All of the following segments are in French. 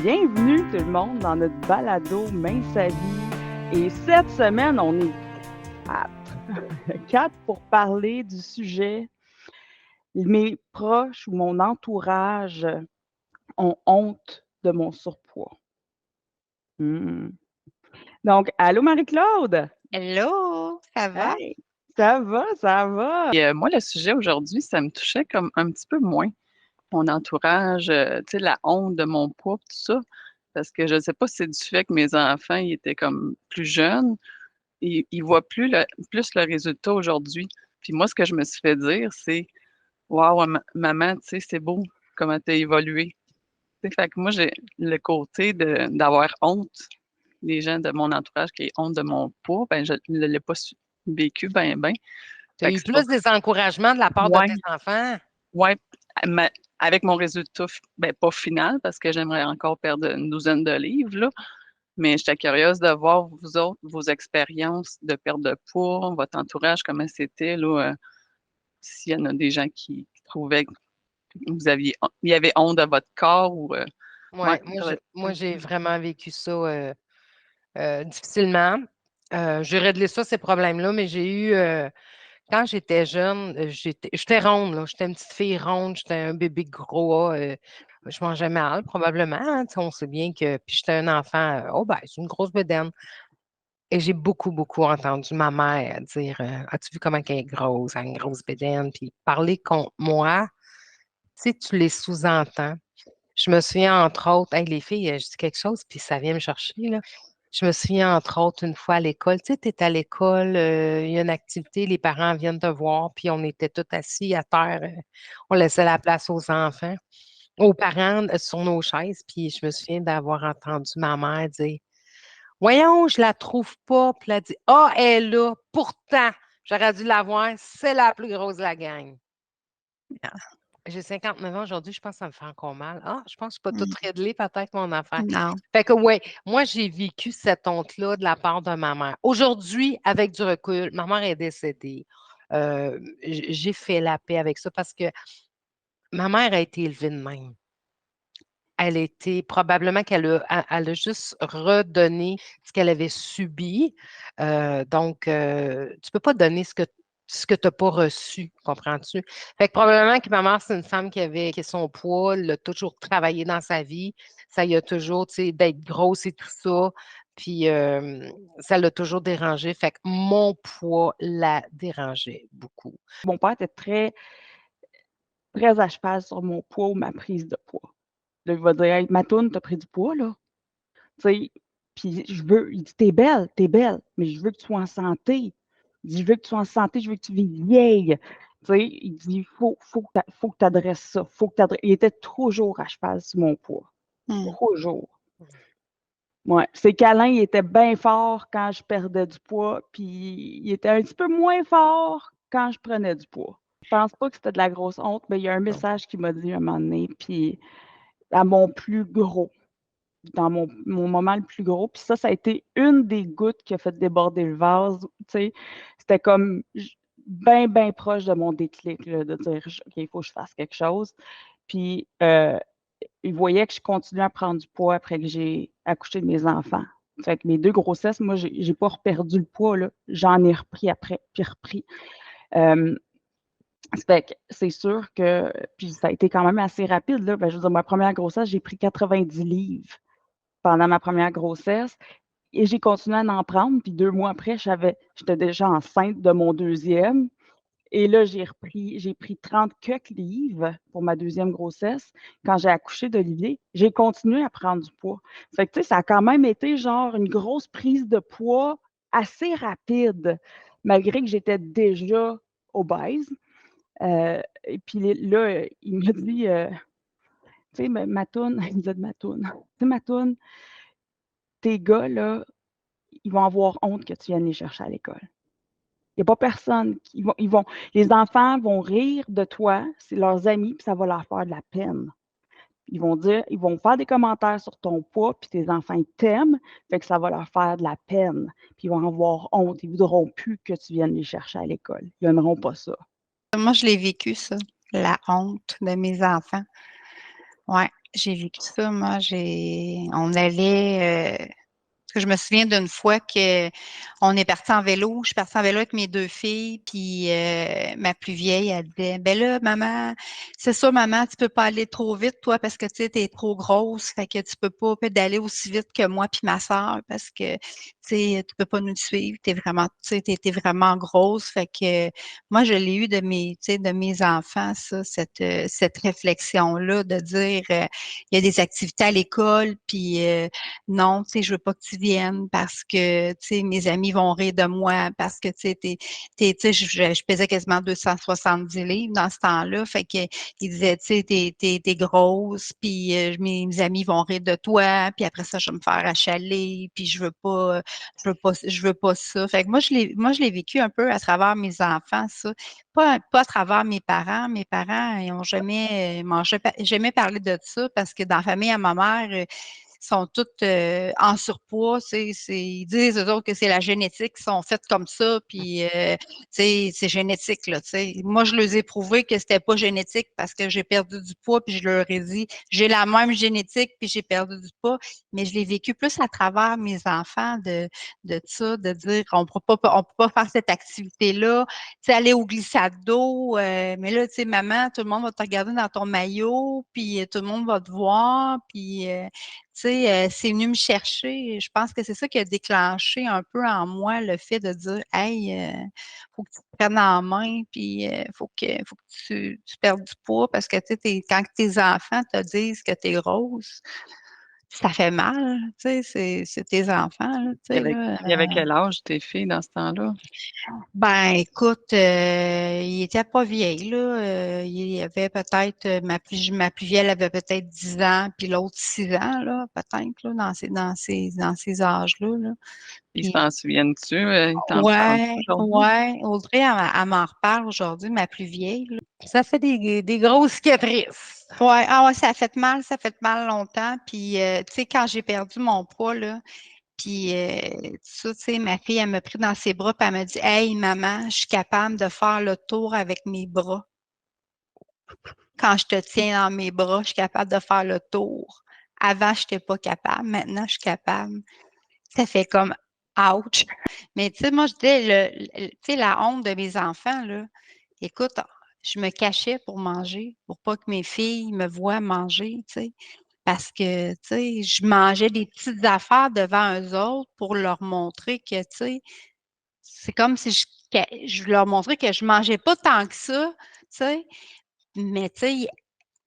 Bienvenue tout le monde dans notre balado Mince sa vie. Et cette semaine, on est quatre pour parler du sujet. Mes proches ou mon entourage ont honte de mon surpoids. Donc, allô Marie-Claude? Hello, ça va? Hey, ça va, ça va. Et moi, le sujet aujourd'hui, ça me touchait comme un petit peu moins. Mon entourage, tu sais, la honte de mon poids, tout ça. Parce que je ne sais pas si c'est du fait que mes enfants, ils étaient comme plus jeunes. Ils voient plus le résultat aujourd'hui. Puis moi, ce que je me suis fait dire, c'est waouh, maman, tu sais, c'est beau comment tu as évolué. Tu sais, fait que moi, j'ai le côté d'avoir honte, les gens de mon entourage qui ont honte de mon poids, ben je ne l'ai pas vécu ben. Tu as Fait que eu c'est pour plus des encouragements de la part de ouais, tes enfants? ouais, avec mon résultat, ben, pas final, parce que j'aimerais encore perdre une douzaine de livres, là. Mais j'étais curieuse de voir vous autres, vos expériences de perte de poids, votre entourage, comment c'était, là, s'il y en a des gens qui trouvaient que il y avait honte de votre corps ou, Oui, ouais, ça va être moi, j'ai vraiment vécu ça difficilement. J'ai réglé ça, ces problèmes-là, mais j'ai eu, quand j'étais jeune, j'étais ronde, là. J'étais une petite fille ronde, j'étais un bébé gros. Je mangeais mal, probablement, hein, tu sais, on sait bien que. Puis j'étais un enfant, oh ben, c'est une grosse bédaine. Et j'ai beaucoup, beaucoup entendu ma mère dire As-tu vu comment elle est grosse, elle a une grosse bédaine? Puis parler contre moi, tu sais, tu les sous-entends. Je me souviens, entre autres, hey, les filles, je dis quelque chose, puis ça vient me chercher, là. Je me souviens, entre autres, une fois à l'école, tu sais, tu es à l'école, il y a une activité, les parents viennent te voir, puis on était tous assis à terre, on laissait la place aux enfants, aux parents sur nos chaises, puis je me souviens d'avoir entendu ma mère dire Voyons, je la trouve pas, puis elle a dit Ah, elle est là, pourtant, j'aurais dû la voir, c'est la plus grosse de la gang. J'ai 59 ans aujourd'hui, je pense que ça me fait encore mal. Ah, je pense que je ne suis pas toute réglée, peut-être, mon affaire. Non. Fait que, oui, moi, j'ai vécu cette honte-là de la part de ma mère. Aujourd'hui, avec du recul, ma mère est décédée. J'ai fait la paix avec ça parce que ma mère a été élevée de même. Elle était probablement elle a juste redonné ce qu'elle avait subi. Donc, tu ne peux pas donner ce que tu n'as pas reçu, comprends-tu? Fait que probablement que ma mère, c'est une femme qui a son poids, elle a toujours travaillé dans sa vie. Ça y a toujours, tu sais, d'être grosse et tout ça. Puis, ça l'a toujours dérangé. Fait que mon poids la dérangeait beaucoup. Mon père était très, très à cheval sur mon poids ou ma prise de poids. Là, il va dire Hey, Matoune, t'as pris du poids, là. Tu sais, puis il dit t'es belle, mais je veux que tu sois en santé. Il dit je veux que tu sois en santé, je veux que tu vives vieille. Tu sais, il dit faut que tu adresses ça. Il était toujours à cheval sur mon poids. Toujours. Ouais. Ses câlins, il était bien fort quand je perdais du poids, puis il était un petit peu moins fort quand je prenais du poids. Je pense pas que c'était de la grosse honte, mais il y a un message qu'il m'a dit un moment donné, puis à mon plus gros. Dans mon moment le plus gros. Puis ça a été une des gouttes qui a fait déborder le vase. Tu sais, c'était comme bien, bien proche de mon déclic, là, de dire OK, il faut que je fasse quelque chose. Puis il voyait que je continuais à prendre du poids après que j'ai accouché de mes enfants. Fait que mes 2 grossesses, moi, j'ai pas reperdu le poids, là. J'en ai repris après, puis repris. Fait que c'est sûr que, puis ça a été quand même assez rapide, là. Ben, je veux dire, ma première grossesse, j'ai pris 90 livres pendant ma première grossesse et j'ai continué à en prendre. Puis 2 mois après, j'étais déjà enceinte de mon deuxième. Et là, j'ai pris 30 quelques livres pour ma deuxième grossesse. Quand j'ai accouché d'Olivier, j'ai continué à prendre du poids. Fait que, tu sais, ça a quand même été genre une grosse prise de poids assez rapide, malgré que j'étais déjà obèse. Et puis là, il m'a dit, tu sais, Matoune, il me disait de Matoune, tu sais, Matoune, tes gars, là, ils vont avoir honte que tu viennes les chercher à l'école. Il n'y a pas personne les enfants vont rire de toi, c'est leurs amis, puis ça va leur faire de la peine. Ils vont faire des commentaires sur ton poids, puis tes enfants ils t'aiment, fait que ça va leur faire de la peine. Puis ils vont avoir honte, ils ne voudront plus que tu viennes les chercher à l'école. Ils n'aimeront pas ça. Moi, je l'ai vécu, ça, la honte de mes enfants. Ouais, j'ai vécu ça. Moi, on allait. Parce que je me souviens d'une fois qu'on est parti en vélo. Je suis partie en vélo avec mes 2 filles, puis ma plus vieille, elle disait, ben là, maman, c'est sûr, maman, tu peux pas aller trop vite, toi, parce que tu sais, t'es trop grosse, fait que tu peux pas pédaler aussi vite que moi puis ma soeur, parce que tu sais, tu peux pas nous suivre, t'es vraiment, tu sais, t'es vraiment grosse. Fait que moi, je l'ai eu de mes, tu sais, de mes enfants, ça, cette réflexion-là, de dire, il y a des activités à l'école, puis non, tu sais, je veux pas que tu viennes parce que, tu sais, mes amis vont rire de moi parce que, tu sais, tu sais, je pesais quasiment 270 livres dans ce temps-là. Fait que, il disait, tu sais, t'es grosse, puis mes amis vont rire de toi, puis après ça, je vais me faire achaler, puis je veux pas ça. Fait que moi, je l'ai vécu un peu à travers mes enfants, ça. Pas à travers mes parents. Mes parents, ils ont jamais, m'ont jamais parlé de ça parce que dans la famille à ma mère, sont toutes en surpoids. Ils disent eux autres que c'est la génétique, ils sont faites comme ça, puis c'est génétique. Là, t'sais. Moi, je leur ai prouvé que c'était pas génétique parce que j'ai perdu du poids, puis je leur ai dit, j'ai la même génétique, puis j'ai perdu du poids, mais je l'ai vécu plus à travers mes enfants de ça, de dire on peut pas faire cette activité-là, aller au glissade d'eau, mais là, tu sais, maman, tout le monde va te regarder dans ton maillot, puis tout le monde va te voir, puis tu sais, c'est venu me chercher. Je pense que c'est ça qui a déclenché un peu en moi le fait de dire hey, faut que tu te prennes en main, puis faut que tu perdes du poids parce que tu sais, quand tes enfants te disent que tu es grosse, ça fait mal, tu sais, c'est tes enfants, là, tu sais, là. Il y avait quel âge tes filles dans ce temps-là? Ben, écoute, il était pas vieil, là. Il y avait peut-être, ma plus vieille avait peut-être 10 ans, puis l'autre 6 ans, là, peut-être, là, dans ces âges-là, là. Ils Puis, s'en souviennent-tu? Ils t'en parlent ouais, aujourd'hui? ouais. Audrey, elle m'en reparle aujourd'hui, ma plus vieille, là. Ça fait des grosses cicatrices. Ouais, ah ouais, ça fait mal longtemps. Puis, tu sais, quand j'ai perdu mon poids, là, puis, ça, tu sais, ma fille, elle m'a pris dans ses bras, puis elle m'a dit, hey, maman, je suis capable de faire le tour avec mes bras. Quand je te tiens dans mes bras, je suis capable de faire le tour. Avant, je n'étais pas capable. Maintenant, je suis capable. Ça fait comme ouch. Mais tu sais, moi, je disais, tu sais, la honte de mes enfants, là, écoute, je me cachais pour manger, pour pas que mes filles me voient manger, tu sais. Parce que, tu sais, je mangeais des petites affaires devant eux autres pour leur montrer que, tu sais, c'est comme si je leur montrais que je mangeais pas tant que ça, tu sais. Mais, tu sais,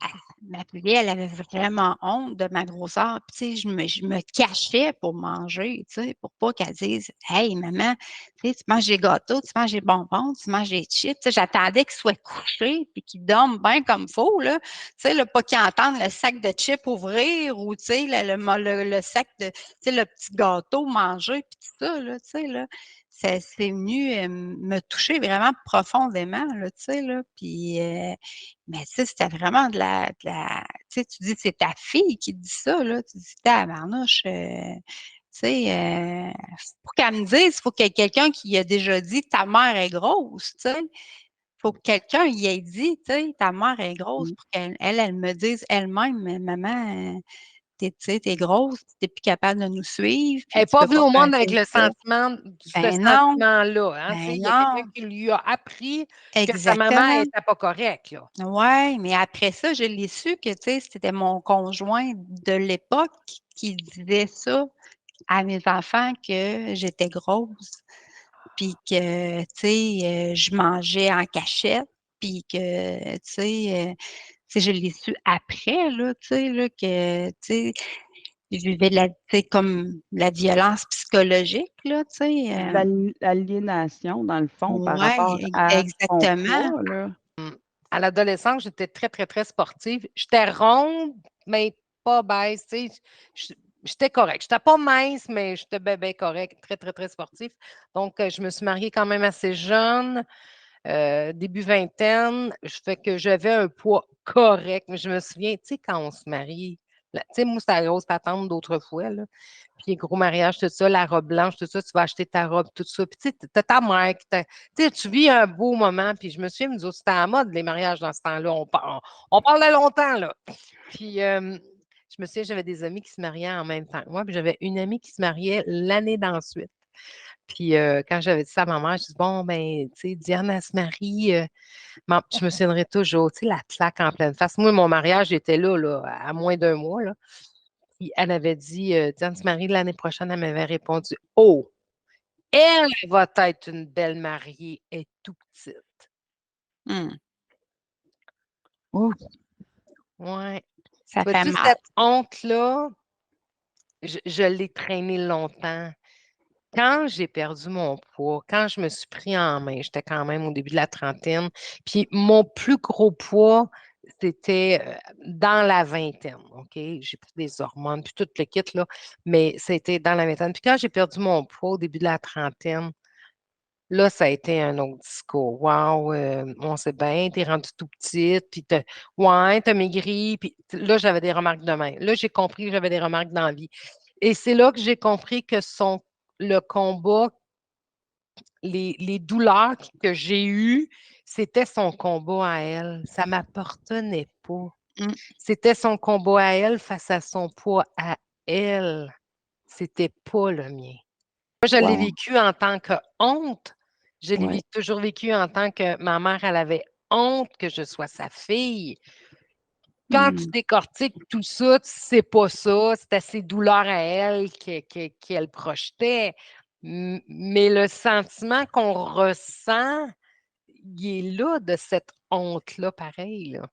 ah, ma plus vieille, elle avait vraiment honte de ma grosseur. Puis, tu sais, je me cachais pour manger, tu sais, pour pas qu'elle dise hey, maman, tu sais, tu manges des gâteaux, tu manges des bonbons, tu manges des chips. Tu sais, j'attendais qu'il soit couché puis qu'il dorme bien comme il faut, là. Tu sais, là, pas qu'il entende le sac de chips ouvrir ou, tu sais, le sac de, tu sais, le petit gâteau manger puis tout ça, là, tu sais, là. C'est venu me toucher vraiment profondément, là, tu sais, là. Puis, mais tu sais, c'était vraiment tu sais, tu dis c'est ta fille qui dit ça, là. Tu dis tabarnouche, tu sais, pour qu'elle me dise, il faut qu'il y ait quelqu'un qui a déjà dit ta mère est grosse, tu sais. Il faut que quelqu'un y ait dit, tu sais, ta mère est grosse Mmh. pour qu'elle me dise elle-même, maman, tu sais, t'es grosse, tu n'es plus capable de nous suivre, Elle puis n'est tu pas peux venue pas au monde avec faire le ça. sentiment, ce Ben non, sentiment-là. Hein, tu sais, ben il y a quelqu'un non, qui lui a appris que sa maman exactement. n'était pas correcte, là. Ouais, mais après ça, je l'ai su que, tu sais, c'était mon conjoint de l'époque qui disait ça à mes enfants que j'étais grosse, puis que, tu sais, je mangeais en cachette, puis que, tu sais, je l'ai su après, là, tu sais, là, que, tu sais, je vivais tu sais, comme la violence psychologique, là, tu sais. L'aliénation, dans le fond, par rapport Ouais, à ton exactement. poids, là. À l'adolescence, j'étais très, très, très sportive. J'étais ronde, mais pas baisse, tu sais. j- J'étais correcte. J'étais pas mince, mais j'étais bien, bien correcte. Très, très, très sportive. Donc, je me suis mariée quand même assez jeune, début vingtaine. Fait que j'avais un poids correct. Mais je me souviens, tu sais, quand on se marie, tu sais, moi, c'était la grosse patente d'autrefois, là. Puis, gros mariage, tout ça, la robe blanche, tout ça, tu vas acheter ta robe, tout ça. Puis, tu sais, t'as ta mère qui tu sais, tu vis un beau moment. Puis, je me souviens, nous autres, c'était à la mode, les mariages dans ce temps-là. On parle de longtemps, là. Puis, je me souviens, j'avais des amis qui se mariaient en même temps que moi, puis j'avais une amie qui se mariait l'année d'ensuite. Puis, quand j'avais dit ça à ma mère, je dis, bon, ben, tu sais, Diane, elle se marie. Je me souviendrai toujours, tu sais, la claque en pleine face. Moi, mon mariage était là, à moins d'un mois, là. Puis, elle avait dit, Diane se marie l'année prochaine. Elle m'avait répondu, oh, elle va être une belle mariée, elle est tout petite. Hum, Ouf, Ouais. Ça fait Vois-tu, mal. cette honte-là, je l'ai traînée longtemps. Quand j'ai perdu mon poids, quand je me suis pris en main, j'étais quand même au début de la trentaine, puis mon plus gros poids, c'était dans la vingtaine, OK? J'ai pris des hormones, puis tout le kit, là, mais c'était dans la vingtaine. Puis quand j'ai perdu mon poids au début de la trentaine, là, ça a été un autre discours. Wow, on sait bien, t'es rendue tout petite, puis ouais, t'as maigri, puis là, j'avais des remarques de même. Là, j'ai compris que j'avais des remarques dans la vie. Et c'est là que j'ai compris que le combat, les douleurs que j'ai eues, c'était son combat à elle. Ça ne m'appartenait pas. Hum, C'était son combat à elle face à son poids à elle. C'était pas le mien. Moi, je l'ai wow, vécu en tant que honte. Je l'ai ouais. toujours vécu en tant que ma mère, elle avait honte que je sois sa fille. Quand tu Mmh. décortiques tout ça, c'est pas ça, c'était ses douleurs à elle qu'elle projetait. Mais le sentiment qu'on ressent, il est là de cette honte-là, pareil, là.